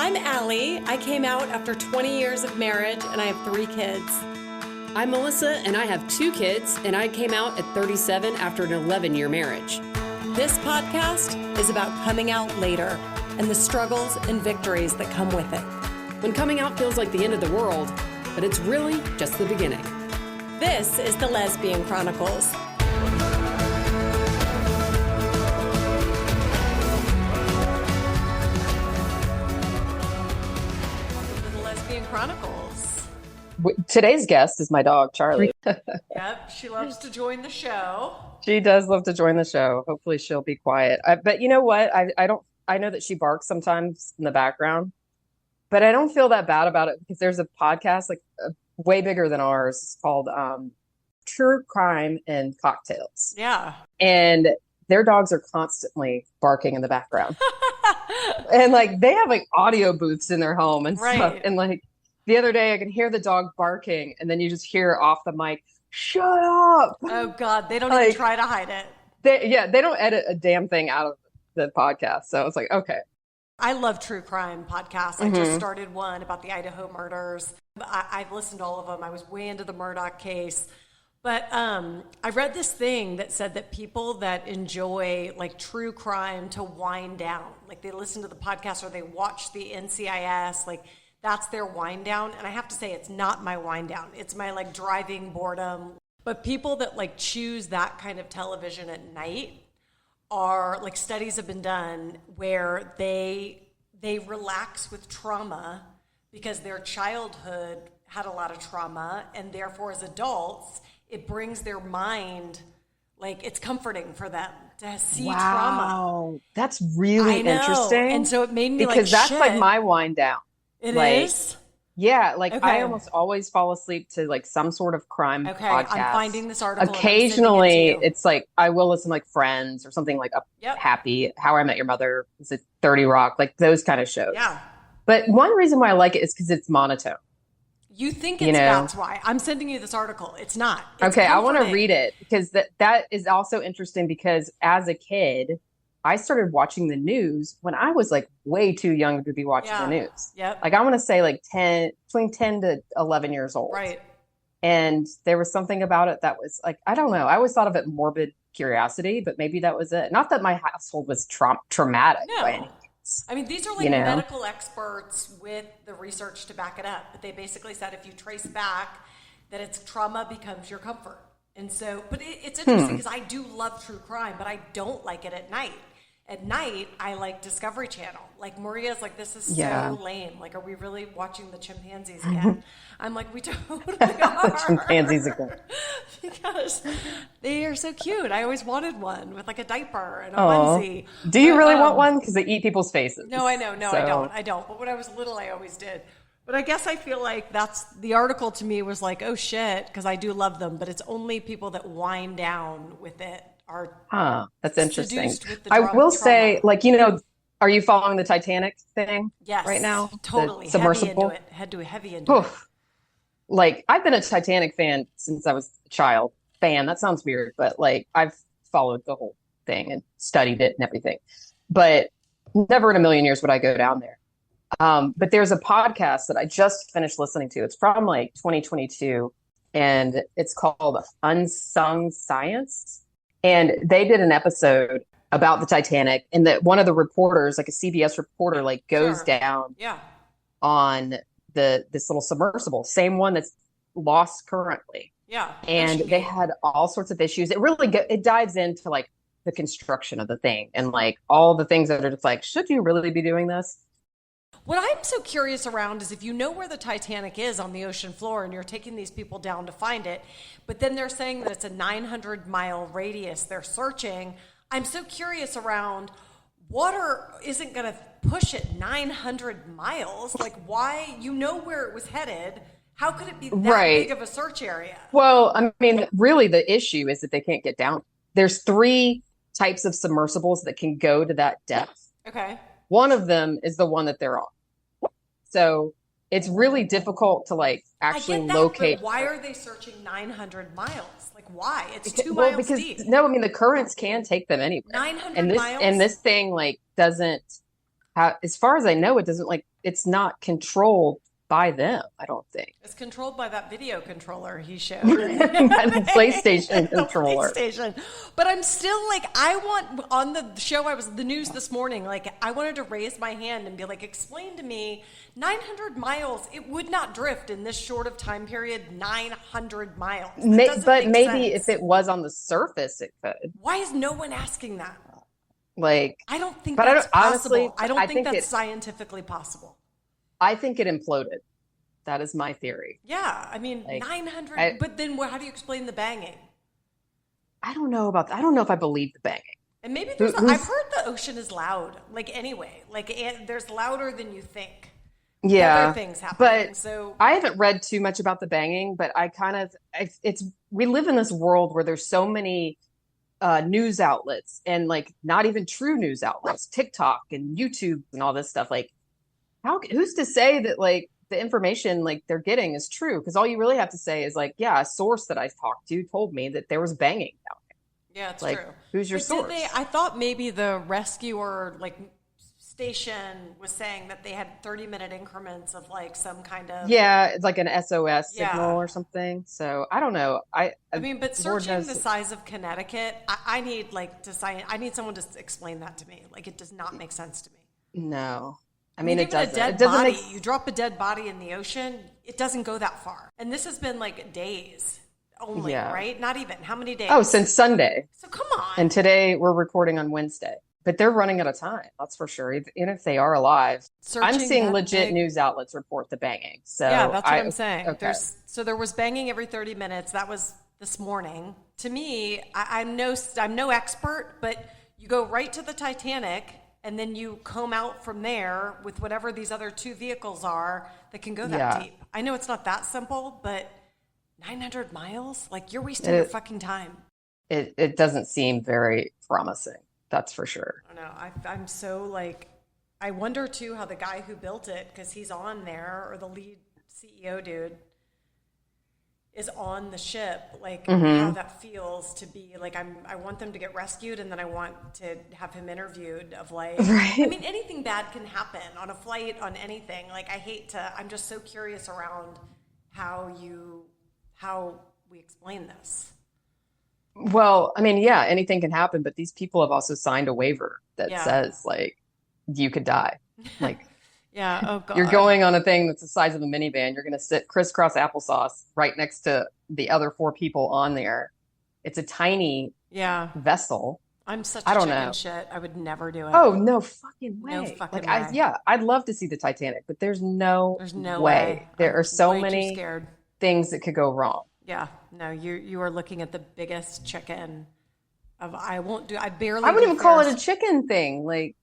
I'm Allie. I came out after 20 years of marriage and I have 3 kids. I'm Melissa and I have 2 kids and I came out at 37 after an 11-year marriage. This podcast is about coming out later and the struggles and victories that come with it. When coming out feels like the end of the world, but it's really just the beginning. This is the Lesbian Chronicles. Chronicles. Today's guest is my dog, Charlie. Yep, she loves to join the show. She does love to join the show. Hopefully she'll be quiet. But you know what? I know that she barks sometimes in the background, but I don't feel that bad about it because there's a podcast way bigger than ours. It's called True Crime and Cocktails. Yeah. And their dogs are constantly barking in the background. And they have audio booths in their home and stuff. And the other day I could hear the dog barking and then you just hear off the mic, "Shut up." Oh God, they don't even try to hide it. They don't edit a damn thing out of the podcast. So it's okay. I love true crime podcasts. I just started one about the Idaho murders. I've listened to all of them. I was way into the Murdoch case. But I read this thing that said that people that enjoy true crime to wind down, they listen to the podcast or they watch the NCIS, that's their wind down. And I have to say, it's not my wind down. It's my driving boredom. But people that choose that kind of television at night are studies have been done where they relax with trauma because their childhood had a lot of trauma, and therefore as adults, it brings their mind, it's comforting for them to see trauma. Wow, that's really interesting. And so it made me because that's shit. my wind down. It is? Yeah, Okay. I almost always fall asleep to some sort of crime podcast. I'm finding this article. Occasionally, it's I will listen to Friends or something Yep. Happy, How I Met Your Mother, is it 30 Rock, those kind of shows. Yeah. But one reason why I like it is because it's monotone. You think that's why. I'm sending you this article. It's not. It's okay, comforting. I want to read it because that is also interesting because as a kid, I started watching the news when I was way too young to be watching the news. Yep. I want to say between 10 to 11 years old. Right. And there was something about it that was I don't know. I always thought of it morbid curiosity, but maybe that was it. Not that my household was traumatic by any means. I mean, these are medical experts with the research to back it up. But they basically said if you trace back that it's trauma becomes your comfort. And so, but it's interesting because I do love true crime, but I don't like it at night. At night, I like Discovery Channel. Maria's this is so lame. Are we really watching the chimpanzees again? I'm we totally are. The chimpanzees again. Because they are so cute. I always wanted one with a diaper and a onesie. Do you really want one? Because they eat people's faces. No, I know. No, so. I don't. But when I was little, I always did. But I guess I feel that's the article to me was oh shit, because I do love them, but it's only people that wind down with it are that's interesting. With the I will say, are you following the Titanic thing right now? Totally. The submersible? Heavy into it. I've been a Titanic fan since I was a child. That sounds weird, but I've followed the whole thing and studied it and everything. But never in a million years would I go down there. But there's a podcast that I just finished listening to. It's from 2022 and it's called Unsung Science. And they did an episode about the Titanic and that one of the reporters, a CBS reporter, goes down on this little submersible, same one that's lost currently. Yeah. And they had all sorts of issues. It really it dives into the construction of the thing and all the things that are just should you really be doing this? What I'm so curious around is if you know where the Titanic is on the ocean floor and you're taking these people down to find it, but then they're saying that it's a 900-mile radius they're searching. I'm so curious around water isn't going to push it 900 miles. Why? You know where it was headed. How could it be that big of a search area? Well, I mean, really the issue is that they can't get down. There's 3 types of submersibles that can go to that depth. Okay. One of them is the one that they're on. So it's really difficult to actually locate. But why are they searching 900 miles? Why? It's 2 miles deep. No, I mean the currents can take them anywhere. 900 miles. And this thing doesn't have, as far as I know, it doesn't it's not controlled by them, I don't think. It's controlled by that video controller he showed. By the PlayStation The controller. PlayStation. But I'm still like, I want, on the show, I was the news this morning, like I wanted to raise my hand and be like, explain to me 900 miles, it would not drift in this short of time period, 900 miles. But maybe if it was on the surface, it could. Why is no one asking that? Like, I don't think but that's honestly, possible. I don't think that's scientifically possible. I think it imploded. That is my theory. Yeah, I mean, like, 900, but then how do you explain the banging? I don't know about that. I don't know if I believe the banging. And maybe there's I've heard the ocean is loud. Like anyway, like there's louder than you think. Yeah, other things happening. But so I haven't read too much about the banging, but we live in this world where there's so many news outlets and like not even true news outlets, TikTok and YouTube and all this stuff. Like, who's to say that like the information like they're getting is true? Because all you really have to say is like, yeah, a source that I talked to told me that there was banging down there. Yeah, it's like, true. Who's your source? I thought maybe the rescuer like station was saying that they had 30-minute increments of like some kind of it's like an SOS signal or something. So I don't know. I mean, but searching the size of Connecticut, I need I need someone to explain that to me. Like it does not make sense to me. No. I mean, it doesn't. A dead it doesn't body, you drop a dead body in the ocean, it doesn't go that far. And this has been like days only, right? Not even. How many days? Oh, since Sunday. So come on. And today we're recording on Wednesday. But they're running out of time, that's for sure. Even if they are alive. I'm seeing legit news outlets report the banging. So yeah, that's what I'm saying. Okay. So there was banging every 30 minutes. That was this morning. To me, I'm no expert, but you go right to the Titanic and then you comb out from there with whatever these other two vehicles are that can go that deep. I know it's not that simple, but 900 miles? Like, you're wasting your fucking time. It doesn't seem very promising. That's for sure. I know. I'm so like, I wonder too how the guy who built it, because he's on there, or the lead CEO dude, is on the ship, like how that feels to be like, I want them to get rescued, and then I want to have him interviewed of like, I mean, anything bad can happen on a flight, on anything. Like, I'm just so curious around how we explain this. Well, I mean, yeah, anything can happen, but these people have also signed a waiver that says like, you could die. Like, yeah. Oh God. You're going on a thing that's the size of a minivan. You're going to sit crisscross applesauce right next to the other 4 people on there. It's a tiny vessel. I'm such a chicken shit. I would never do it. Oh, no fucking way. No fucking way. I'd love to see the Titanic, but there's no way. There are so many scared. Things that could go wrong. Yeah. No, you are looking at the biggest chicken of I wouldn't even call it a chicken thing. Like,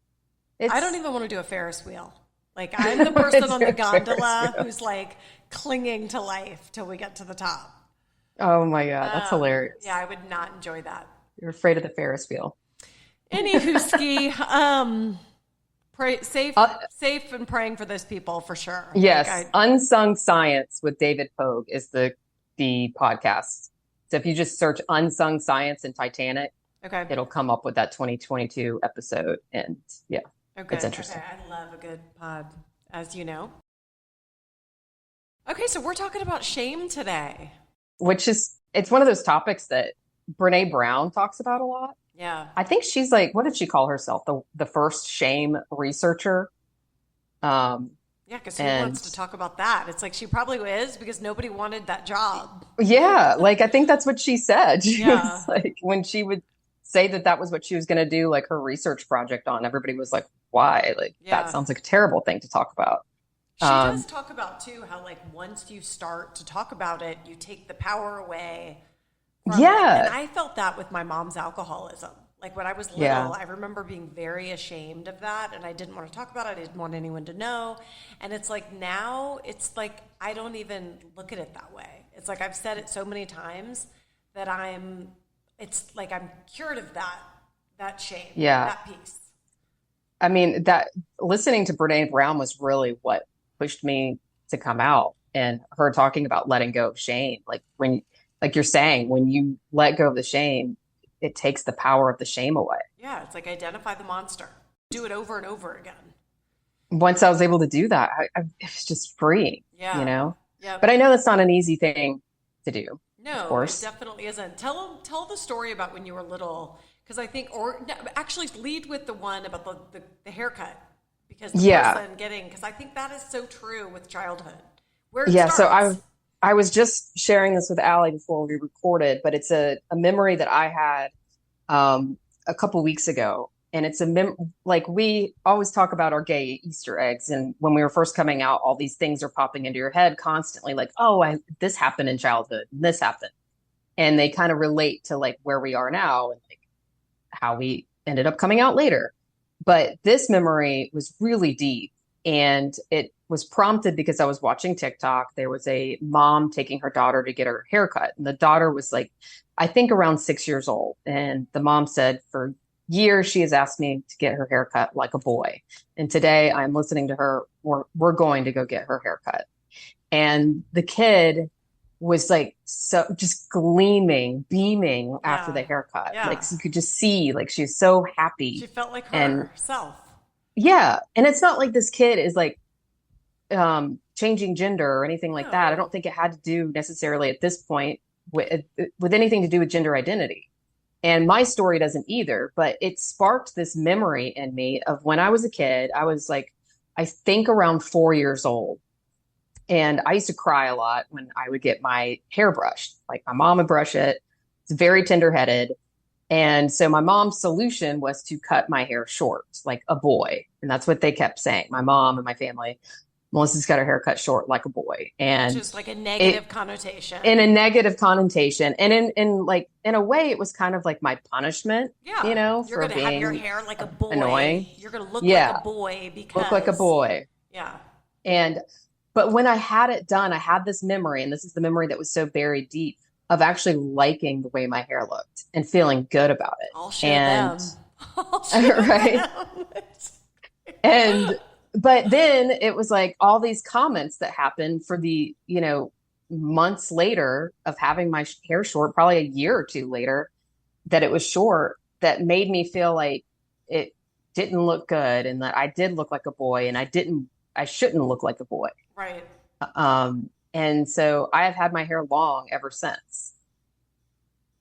I don't even want to do a Ferris wheel. Like, I'm the person on the gondola who's like clinging to life till we get to the top. Oh my God, that's hilarious. Yeah, I would not enjoy that. You're afraid of the Ferris wheel. Anywho, ski, safe and praying for those people for sure. Yes, like Unsung Science with David Pogue is the podcast. So if you just search Unsung Science and Titanic, it'll come up with that 2022 episode, and it's interesting. Okay, I love a good pod, as you know. Okay, so we're talking about shame today. It's one of those topics that Brené Brown talks about a lot. Yeah. I think she's like, what did she call herself? The first shame researcher. Yeah, because who wants to talk about that? It's like she probably is, because nobody wanted that job. Yeah, like I think that's what she said. She was like, when she would say that was what she was going to do, like her research project on, everybody was like, why? Like, that sounds like a terrible thing to talk about. She does talk about too how like once you start to talk about it, you take the power away from it. And I felt that with my mom's alcoholism. Like when I was little, I remember being very ashamed of that, and I didn't want to talk about it. I didn't want anyone to know. And it's like now it's like I don't even look at it that way. It's like I've said it so many times that it's like I'm cured of that shame, that piece. I mean, that listening to Brené Brown was really what pushed me to come out, and her talking about letting go of shame. Like like you're saying, when you let go of the shame, it takes the power of the shame away. Yeah, it's like identify the monster. Do it over and over again. once I was able to do that, it was just freeing, you Yeah. know? Yep. But I know that's not an easy thing to do, of No, it course. definitely isn't. Tell the story about when you were little, because I think, or no, actually lead with the one about the haircut, because the Yeah. person getting, because I think that is so true with childhood, where it Yeah. So starts. I was just sharing this with Allie before we recorded, but it's a memory that I had a couple weeks ago. And it's like we always talk about our gay Easter eggs. And when we were first coming out, all these things are popping into your head constantly, like, oh, this happened in childhood, and this happened. And they kind of relate to like where we are now and like how we ended up coming out later. But this memory was really deep. And it was prompted because I was watching TikTok. There was a mom taking her daughter to get her haircut. And the daughter was like, I think around 6 years old. And the mom said, for years, she has asked me to get her haircut like a boy. And today I'm listening to her, we're going to go get her haircut. And the kid was like so just gleaming, beaming after the Yeah, haircut. Like yeah. you could just see like she's so She happy. felt like And herself. yeah, and it's not like this kid is like changing gender or anything like that. I No. don't think it had to do necessarily at this point with anything to do with gender identity. And my story doesn't either, but it sparked this memory in me of when I was a kid. I was like, I think around 4 years old. And I used to cry a lot when I would get my hair brushed. Like my mom would brush it. It's very tender-headed. And so my mom's solution was to cut my hair short, like a boy. And that's what they kept saying. My mom and my family, Melissa's got her hair cut short like a boy. Which And is like a it negative connotation. in a negative connotation. And in like in a way, it was kind of like my punishment, Yeah, you're for going to have your being hair like a boy. annoying. You're going to look like a Yeah, boy look like a because, boy. yeah, And but when I had it done, I had this memory, and this is the memory that was so buried deep of actually liking the way my hair looked and feeling good about it. I'll show And them. I'll show right. them. And but then it was like all these comments that happened for the, months later of having my hair short, probably a year or two later, that it was short, that made me feel like it didn't look good and that I did look like a boy and I shouldn't look like a boy. Right. And so I have had my hair long ever since.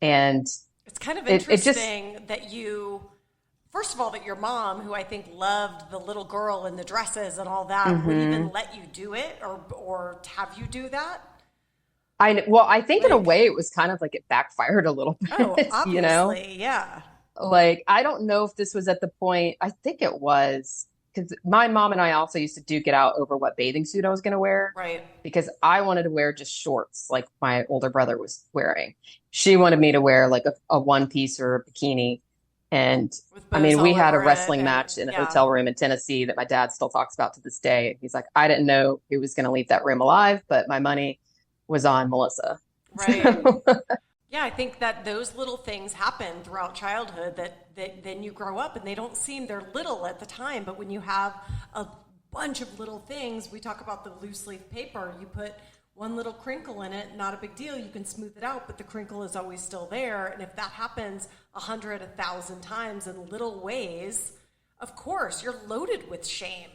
And It's kind of it just, interesting that first of all, that your mom, who I think loved the little girl in the dresses and all that, would even let you do it or have you do that. I think in a Like, way it was kind of like it backfired a little oh, bit, obviously, yeah. like, I don't know if this was at the point, I think it was because my mom and I also used to duke it out over what bathing suit I was going to wear Right. because I wanted to wear just shorts like my older brother was wearing. She wanted me to wear like a one piece or a bikini. And With I bows mean, we all had a over it. wrestling And match in a yeah, hotel room in Tennessee that my dad still talks about to this day. He's like, I didn't know who was going to leave that room alive, but my money was on Melissa. right. Yeah, I think that those little things happen throughout childhood that then you grow up and they don't seem, they're little at the time, but when you have a bunch of little things, we talk about the loose leaf paper, you put one little crinkle in it, not a big deal, you can smooth it out, but the crinkle is always still there. And if that happens 100, 1,000 times in little ways, of course, you're loaded with shame.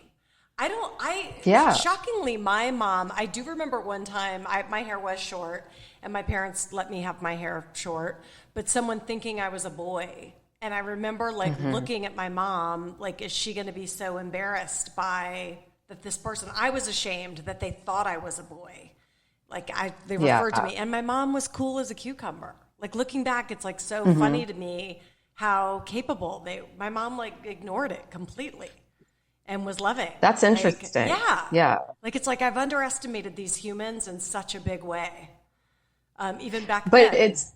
Yeah. Shockingly, my mom, I do remember one time, my hair was short, and my parents let me have my hair short, but someone thinking I was a boy. And I remember looking at my mom, like, is she going to be so embarrassed by that this person, I was ashamed that they thought I was a boy. They Yeah. referred to me, and my mom was cool as a cucumber. Like, looking back, it's like so funny to me how capable my mom ignored it completely and was loving. That's interesting. Yeah. Yeah. Like, it's like I've underestimated these humans in such a big way. Even back But then. it's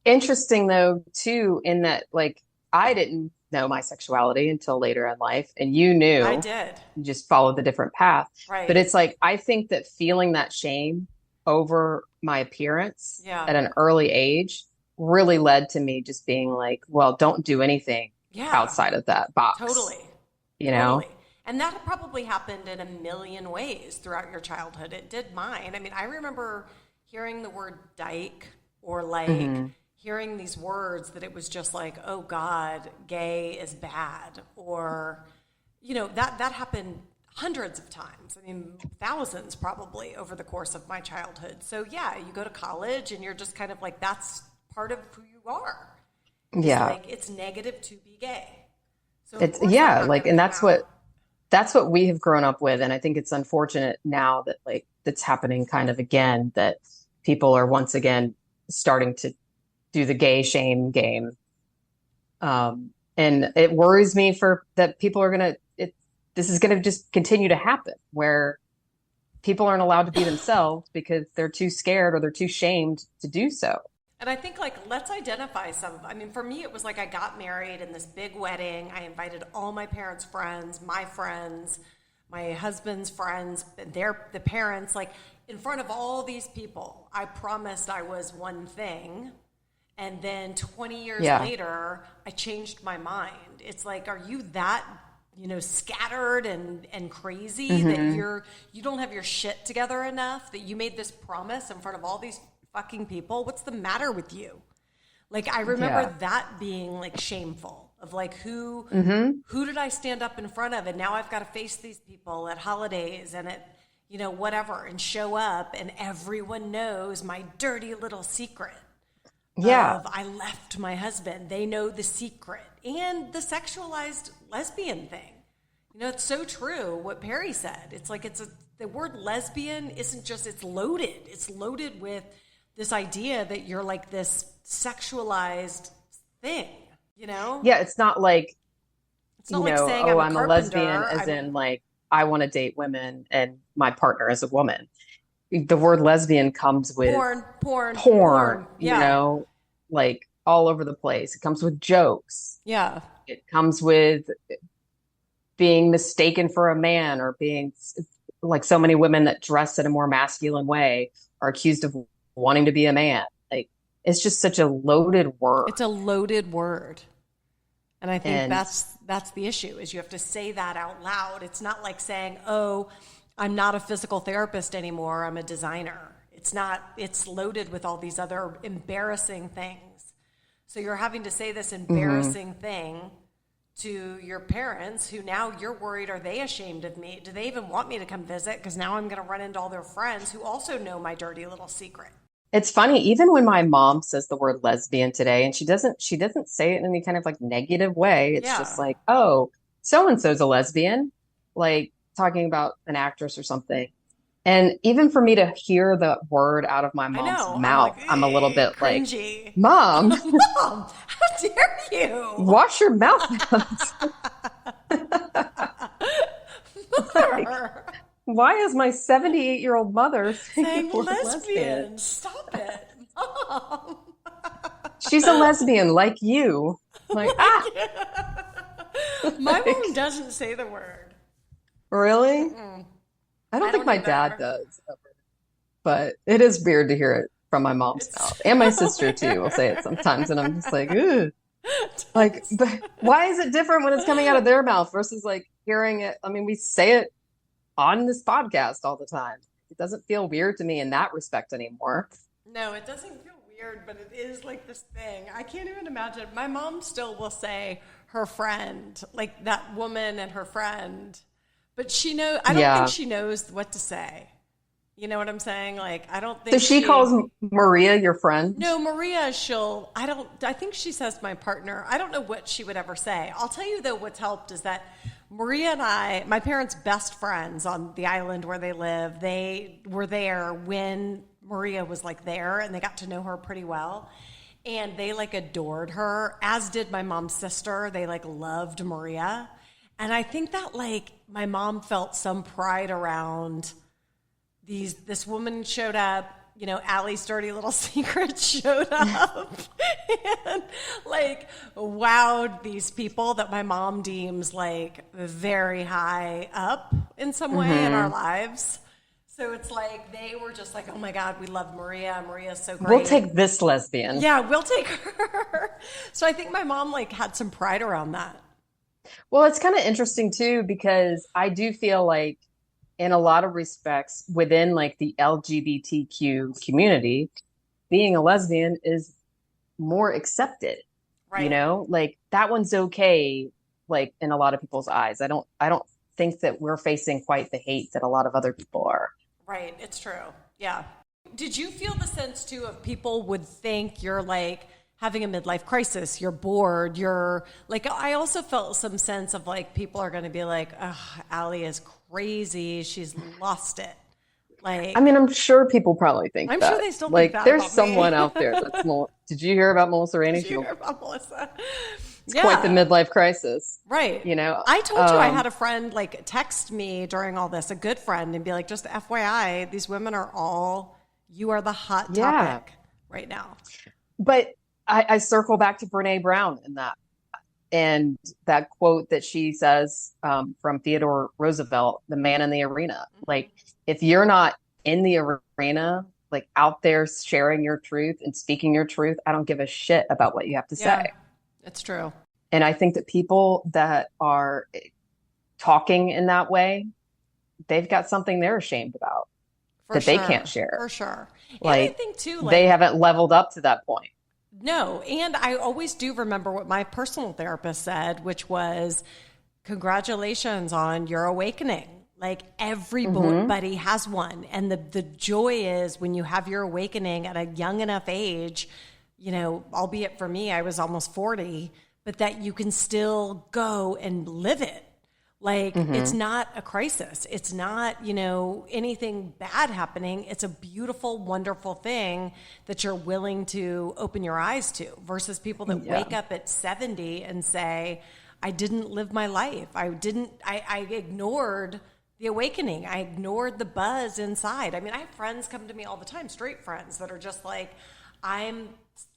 interesting though, too, in that like I didn't know my sexuality until later in life, and you I knew, did. you just followed the different path. But Right. it's like I think that feeling that shame over my appearance Yeah. at an early age really led to me just being like, well, don't do anything Yeah. outside of that box, Totally. you know? Totally. And that probably happened in a million ways throughout your childhood. It did mine. I mean, I remember hearing the word dyke or hearing these words that it was just like, oh God, gay is bad. Or, that happened. hundreds of times. I mean, thousands probably over the course of my childhood. So yeah, you go to college and you're just kind of like, that's part of who you are. Yeah. Like, it's negative to be gay. So It's, yeah, like, and that's what we have grown up with. And I think it's unfortunate now that like that's happening kind of again, that people are once again starting to do the gay shame game. And it worries me that people are going to, this is going to just continue to happen where people aren't allowed to be themselves because they're too scared or they're too shamed to do so. And I think, like, let's identify I mean, for me, it was like I got married in this big wedding. I invited all my parents' friends, my husband's friends, the parents, like, in front of all these people. I promised I was one thing. And then 20 years later, I changed my mind. It's like, are you that, scattered and crazy that you don't have your shit together enough, that you made this promise in front of all these fucking people? What's the matter with you? Like, I remember that being like shameful of like, who did I stand up in front of? And now I've got to face these people at holidays and at, whatever, and show up, and everyone knows my dirty little secret. Of, I left my husband. They know the secret. And the sexualized lesbian thing. It's so true what Perry said. It's like, the word lesbian isn't just, it's loaded. It's loaded with this idea that you're like this sexualized thing, Yeah, it's not like, it's not like saying I'm a lesbian as in like, I want to date women and my partner is a woman. The word lesbian comes with porn, like all over the place. It comes with jokes. Yeah. It comes with being mistaken for a man, or being like, so many women that dress in a more masculine way are accused of wanting to be a man. Like, it's just such a loaded word. It's a loaded word. And I think that's the issue, is you have to say that out loud. It's not like saying, oh, I'm not a physical therapist anymore, I'm a designer. It's not, it's loaded with all these other embarrassing things. So you're having to say this embarrassing thing to your parents, who now you're worried, are they ashamed of me? Do they even want me to come visit? Because now I'm going to run into all their friends who also know my dirty little secret. It's funny, even when my mom says the word lesbian today, and she doesn't say it in any kind of like negative way. It's just like, oh, so-and-so's a lesbian, like talking about an actress or something. And even for me to hear the word out of my mom's mouth, I'm a little bit cringy. Like, Mom, Mom, how dare you? Wash your mouth. Like, why is my 78-year-old mother saying lesbian? Stop it, Mom. She's a lesbian like you. Like, My mom doesn't say the word. Really? Mm-mm. I don't think my dad does ever. But it is weird to hear it from my mom's mouth. And my sister too will say it sometimes, and I'm just like, ugh. Like, but why is it different when it's coming out of their mouth versus like hearing it? I mean, we say it on this podcast all the time. It doesn't feel weird to me in that respect anymore. No, it doesn't feel weird, but it is like this thing. I can't even imagine. My mom still will say her friend, like that woman and her friend. But I don't think she knows what to say. You know what I'm saying? Like, I don't think. So she calls Maria your friend? No, Maria, I think she says my partner. I don't know what she would ever say. I'll tell you though, what's helped is that Maria and my parents' best friends on the island where they live, they were there when Maria was like there, and they got to know her pretty well. And they like adored her, as did my mom's sister. They like loved Maria. And I think that like my mom felt some pride around this woman showed up, Allie's dirty little secret showed up and like wowed these people that my mom deems like very high up in some way in our lives. So it's like they were just like, oh my God, we love Maria. Maria's so great. We'll take this lesbian. Yeah, we'll take her. So I think my mom like had some pride around that. Well, it's kind of interesting too, because I do feel like in a lot of respects within like the LGBTQ community, being a lesbian is more accepted, right? Like that one's okay. Like in a lot of people's eyes, I don't think that we're facing quite the hate that a lot of other people are. Right. It's true. Yeah. Did you feel the sense too of people would think you're like having a midlife crisis, you're bored, you're like, I also felt some sense of like, people are going to be like, oh, Allie is crazy. She's lost it. Like, I mean, I'm sure people probably think I'm that. sure they still like, think that there's about someone me. out there that's did you hear about Melissa Rainey? Did you hear about Melissa? It's quite the midlife crisis. Right. You know, I told you I had a friend like text me during all this, a good friend, and be like, just FYI, these women are you are the hot topic right now. But I circle back to Brené Brown in that. And that quote that she says from Theodore Roosevelt, the man in the arena. Like, if you're not in the arena, like out there sharing your truth and speaking your truth, I don't give a shit about what you have to say. It's true. And I think that people that are talking in that way, they've got something they're ashamed about they can't share. For sure. Like, and I think too, like, they haven't leveled up to that point. No. And I always do remember what my personal therapist said, which was, congratulations on your awakening. Like, everybody has one. And the joy is when you have your awakening at a young enough age, you know, albeit for me, I was almost 40, but that you can still go and live it. Like, it's not a crisis. It's not, you know, anything bad happening. It's a beautiful, wonderful thing that you're willing to open your eyes to, versus people that wake up at 70 and say, I didn't live my life. I ignored the awakening. I ignored the buzz inside. I mean, I have friends come to me all the time, straight friends, that are just like, I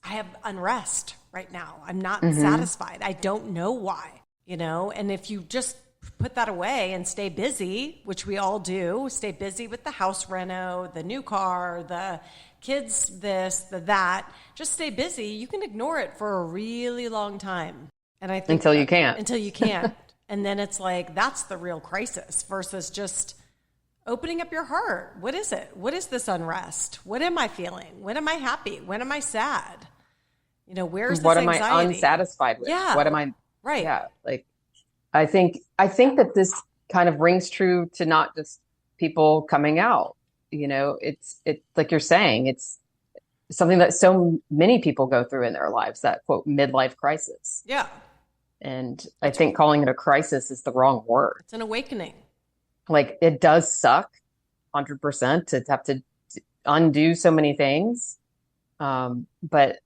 have unrest right now. I'm not satisfied. I don't know why, you know? And if you just put that away and stay busy, which we all do, stay busy with the house reno, the new car, the kids, this, the that, just stay busy. You can ignore it for a really long time. And I think until you can't. Until you can't. And then it's like, that's the real crisis, versus just opening up your heart. What is it? What is this unrest? What am I feeling? When am I happy? When am I sad? You know, where's this anxiety? What am I unsatisfied with? Yeah. What am I? Right. Yeah. Like, I think that this kind of rings true to not just people coming out. You know, it's like you're saying, it's something that so many people go through in their lives, that quote midlife crisis. Yeah. And I think calling it a crisis is the wrong word. It's an awakening. Like, it does suck 100% to have to undo so many things. But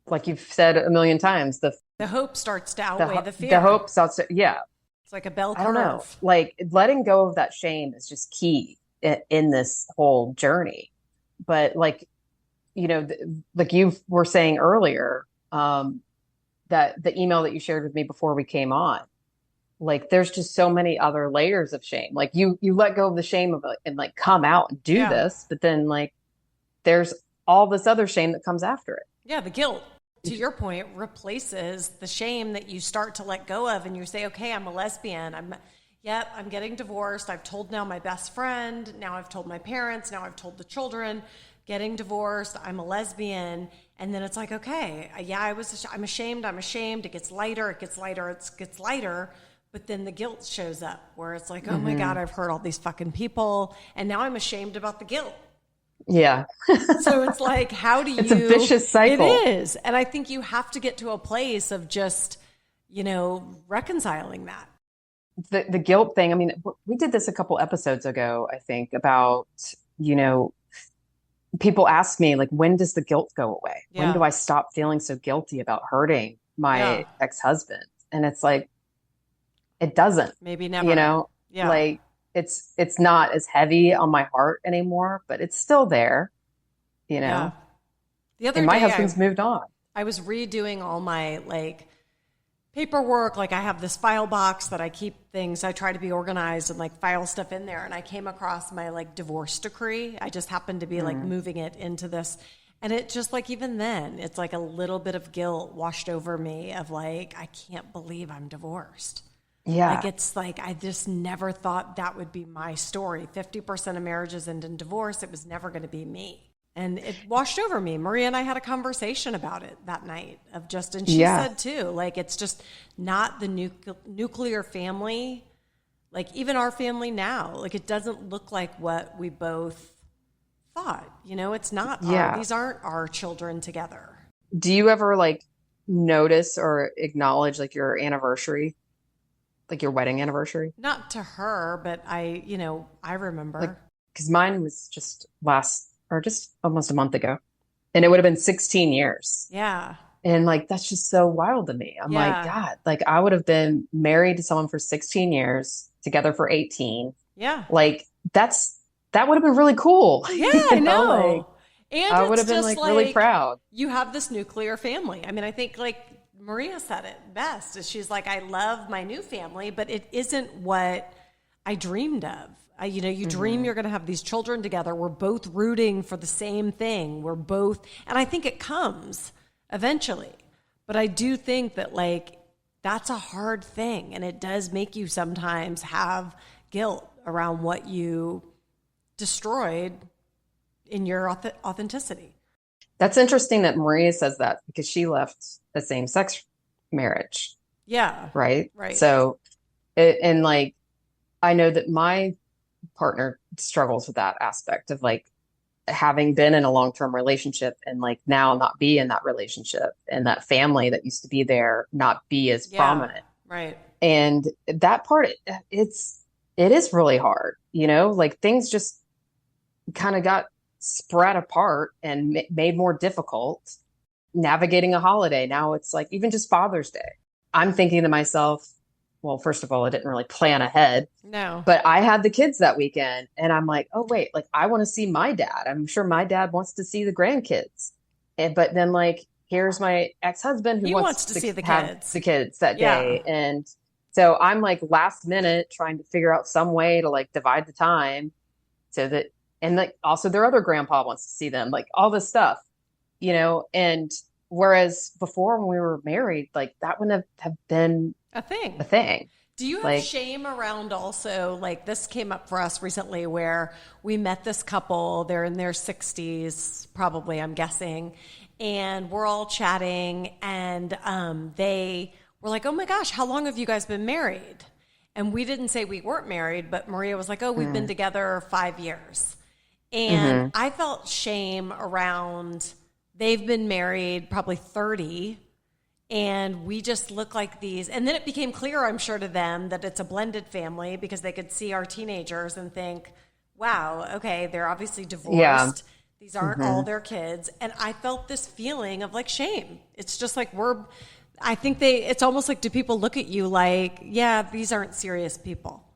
like you've said a million times, the hope starts to outweigh the fear. The hope starts to, It's like a bell curve. I don't know. Like, letting go of that shame is just key in this whole journey. But like, you know, like you were saying earlier, that the email that you shared with me before we came on, like, there's just so many other layers of shame. Like, you let go of the shame of it and like come out and do this, but then like there's all this other shame that comes after it. Yeah, the guilt, to your point, replaces the shame that you start to let go of, and you say, okay, I'm a lesbian. I'm getting divorced. I've told now my best friend. Now I've told my parents. Now I've told the children. Getting divorced. I'm a lesbian. And then it's like, okay, I'm ashamed. It gets lighter. But then the guilt shows up, where it's like, oh my God, I've hurt all these fucking people, and now I'm ashamed about the guilt. Yeah. So it's like, how do you... It's a vicious cycle. It is. And I think you have to get to a place of just, you know, reconciling that. The guilt thing. I mean, we did this a couple episodes ago, I think, about, you know, people ask me, like, when does the guilt go away? Yeah. When do I stop feeling so guilty about hurting my ex-husband? And it's like, it doesn't. Maybe never. You know, like, it's not as heavy on my heart anymore, but it's still there, you know. Yeah. The other and my day, husband's moved on. I was redoing all my like paperwork. Like, I have this file box that I keep things. I try to be organized and like file stuff in there. And I came across my like divorce decree. I just happened to be like moving it into this. And it just like, even then, it's like a little bit of guilt washed over me of like, I can't believe I'm divorced. Yeah. Like, it's like, I just never thought that would be my story. 50% of marriages end in divorce. It was never going to be me. And it washed over me. Maria and I had a conversation about it that night and she said too, like, it's just not the nuclear family Like even our family now, like it doesn't look like what we both thought. You know, it's not these aren't our children together. Do you ever like notice or acknowledge like your anniversary, like your wedding anniversary? Not to her, but I remember. Like, because mine was just almost a month ago, and it would have been 16 years. Yeah. And like, that's just so wild to me. I'm like, God, like I would have been married to someone for 16 years, together for 18. Yeah. Like that would have been really cool. Yeah, I know. Like, and I would have been like really proud. You have this nuclear family. I mean, I think like Maria said it best. Is she's like, I love my new family, but it isn't what I dreamed of. You dream you're going to have these children together. We're both rooting for the same thing. And I think it comes eventually. But I do think that like that's a hard thing, and it does make you sometimes have guilt around what you destroyed in your authenticity. That's interesting that Maria says that, because she left a same-sex marriage. Yeah. Right? Right. So, and like, I know that my partner struggles with that aspect of like having been in a long-term relationship and like now not be in that relationship, and that family that used to be there not be as prominent. Right. And that part, it is really hard, like things just kind of got spread apart and made more difficult navigating a holiday. Now it's like, even just Father's Day, I'm thinking to myself, well, first of all, I didn't really plan ahead. No. But I had the kids that weekend, and I'm like, oh, wait, like I want to see my dad. I'm sure my dad wants to see the grandkids. But then like, here's my ex-husband who wants to see the kids that day. And so I'm like last minute trying to figure out some way to like divide the time so that, and like also their other grandpa wants to see them, like all this stuff, and whereas before when we were married, like that wouldn't have been a thing. Do you have shame around also, like this came up for us recently where we met this couple, they're in their 60s, probably, I'm guessing, and we're all chatting, and they were like, oh my gosh, how long have you guys been married? And we didn't say we weren't married, but Maria was like, oh, we've been together 5 years. And I felt shame around, they've been married probably 30, and we just look like these. And then it became clear, I'm sure, to them that it's a blended family, because they could see our teenagers and think, wow, okay, they're obviously divorced. Yeah. These aren't all their kids. And I felt this feeling of like shame. It's just like it's almost like, do people look at you like, yeah, these aren't serious people.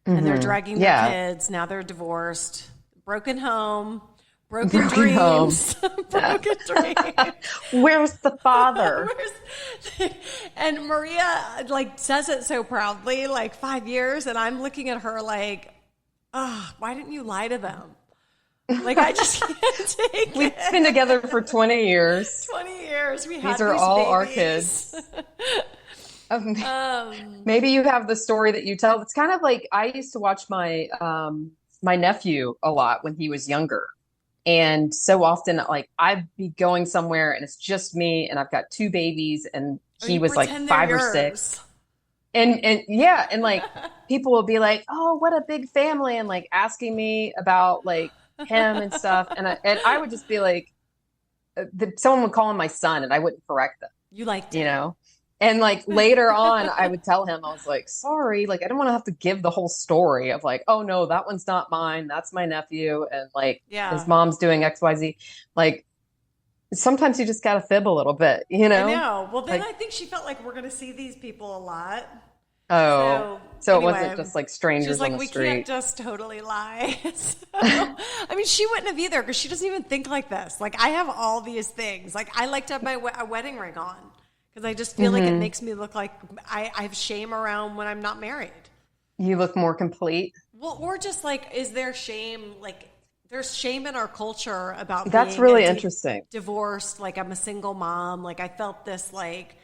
And they're dragging their kids. Now they're divorced, broken home, broken dreams. Broken dreams. Where's the father? And Maria like says it so proudly, like 5 years. And I'm looking at her like, oh, why didn't you lie to them? Like, I just can't take We've been together for 20 years. 20 years. These are all babies. Our kids. Maybe you have the story that you tell. It's kind of like, I used to watch my nephew a lot when he was younger. And so often, like, I'd be going somewhere and it's just me, and I've got 2 babies, and he was like 5 or 6. And yeah, and like people will be like, oh, what a big family, and like asking me about like him and stuff. And I would just be like, someone would call him my son, and I wouldn't correct them. You liked it. And like later on, I would tell him, I was like, sorry, like I don't want to have to give the whole story of like, oh no, that one's not mine, that's my nephew, and like his mom's doing XYZ. Like sometimes you just gotta fib a little bit, I know. Well, then I think she felt like we're gonna see these people a lot. Oh, so anyway, it wasn't just like strangers on the street. We can't just totally lie. So, I mean, she wouldn't have either, because she doesn't even think like this. Like, I have all these things. Like, I like to have a wedding ring on, because I just feel like it makes me look like I have shame around when I'm not married. You look more complete. Well, or just like, is there shame? Like, there's shame in our culture about that's being really interesting. Divorced. Like, I'm a single mom. Like, I felt this like.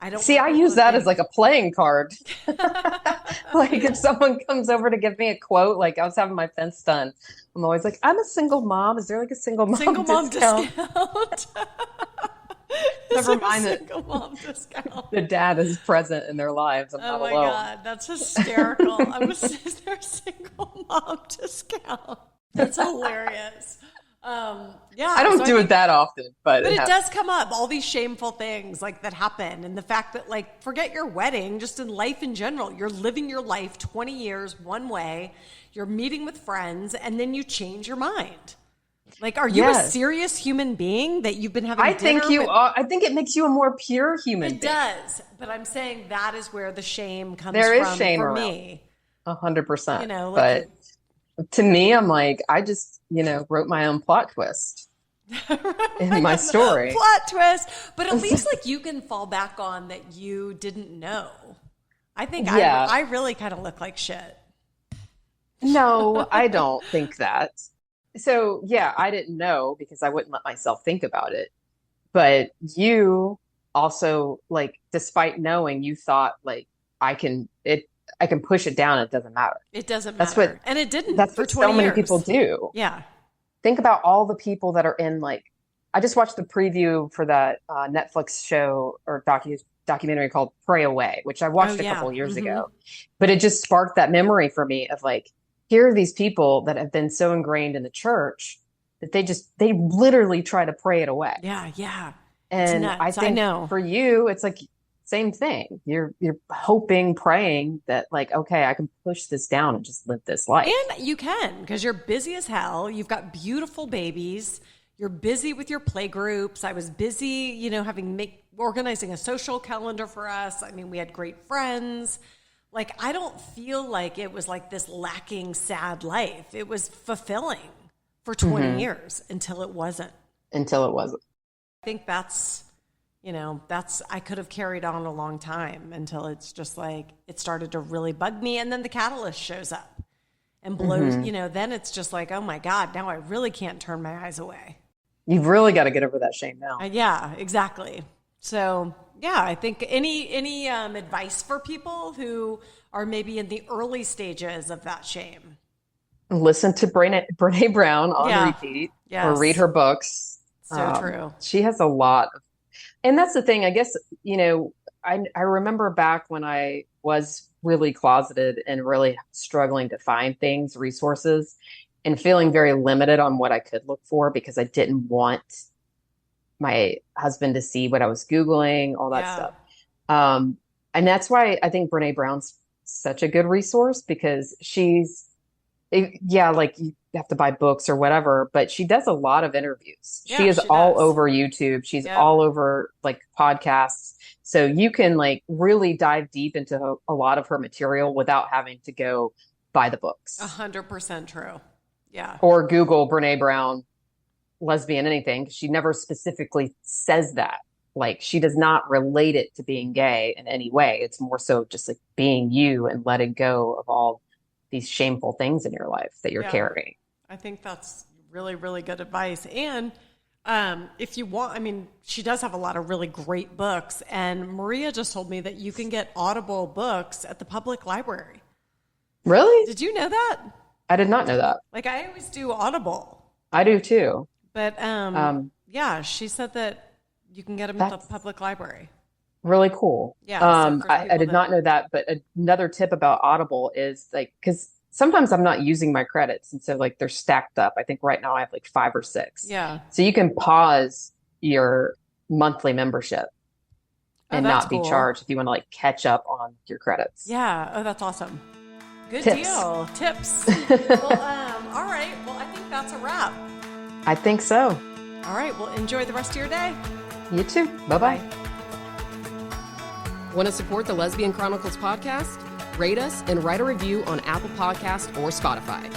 I use that as like a playing card. Like if someone comes over to give me a quote, like I was having my fence done, I'm always like, I'm a single mom. Is there like a single mom discount? Never mind that single mom discount. the dad is present in their lives. I'm not Oh my alone. God, that's hysterical. Is there a single mom discount? That's hilarious. Yeah, I don't do it that often, but it does come up. All these shameful things like that happen, and the fact that like forget your wedding, just in life in general, you're living your life 20 years one way. You're meeting with friends, and then you change your mind. Like, are you a serious human being that you've been having? I think you are. I think it makes you a more pure human being. It does, but I'm saying that is where the shame comes there from. Is shame for around. me. 100%. You know, like but to me, I'm like, I just, wrote my own plot twist in my story. Plot twist. But at least like you can fall back on that you didn't know. I think I really kind of look like shit. No, I don't think that. So yeah, I didn't know because I wouldn't let myself think about it. But you also, like, despite knowing, you thought like I can push it down. It doesn't matter. It doesn't matter. And it didn't. That's for what 20 so many years. people do. Yeah. Think about all the people that are in, like, I just watched the preview for that Netflix show or documentary called Pray Away, which I watched a couple years ago. But it just sparked that memory for me of like, here are these people that have been so ingrained in the church that they literally try to pray it away. Yeah, yeah. And I think for you, it's like same thing. You're hoping, praying that like, okay, I can push this down and just live this life. And you can, because you're busy as hell. You've got beautiful babies. You're busy with your play groups. I was busy, organizing a social calendar for us. I mean, we had great friends. Like, I don't feel like it was like this lacking, sad life. It was fulfilling for 20 years until it wasn't. I think that's, I could have carried on a long time until it's just like, it started to really bug me. And then the catalyst shows up and blows, then it's just like, oh my God, now I really can't turn my eyes away. You've really got to get over that shame now. Yeah, exactly. So yeah, I think any advice for people who are maybe in the early stages of that shame? Listen to Brené Brown on repeat, or read her books. So true. She has a lot of, and that's the thing. I guess I remember back when I was really closeted and really struggling to find things, resources, and feeling very limited on what I could look for because I didn't want my husband to see what I was Googling, all that stuff. And that's why I think Brené Brown's such a good resource because like you have to buy books or whatever, but she does a lot of interviews. Yeah, she is all over YouTube. She's all over like podcasts. So you can like really dive deep into a lot of her material without having to go buy the books. 100% true. Yeah. Or Google Brené Brown, lesbian, anything. She never specifically says that. Like, she does not relate it to being gay in any way. It's more so just like being you and letting go of all these shameful things in your life that you're carrying. I think that's really, really good advice. And if you want, I mean, she does have a lot of really great books. And Maria just told me that you can get Audible books at the public library. Really? Did you know that? I did not know that. Like, I always do Audible. I do too. But she said that you can get them at the public library. Really cool. Yeah. I did not know that. But another tip about Audible is like, because sometimes I'm not using my credits. And so like they're stacked up. I think right now I have like 5 or 6. Yeah. So you can pause your monthly membership and not be charged if you want to like catch up on your credits. Yeah. Oh, that's awesome. Good Tips. deal. Tips. Well, all right. Well, I think that's a wrap. I think so. All right. Well, enjoy the rest of your day. You too. Bye-bye. Want to support the Lesbian Chronicles podcast? Rate us and write a review on Apple Podcasts or Spotify.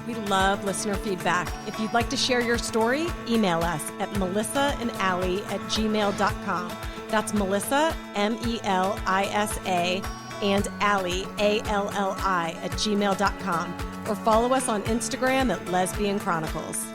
We love listener feedback. If you'd like to share your story, email us at melissaandallie@gmail.com. That's Melissa, MELISA, and Allie, ALLI, @gmail.com. Or follow us on Instagram at Lesbian Chronicles.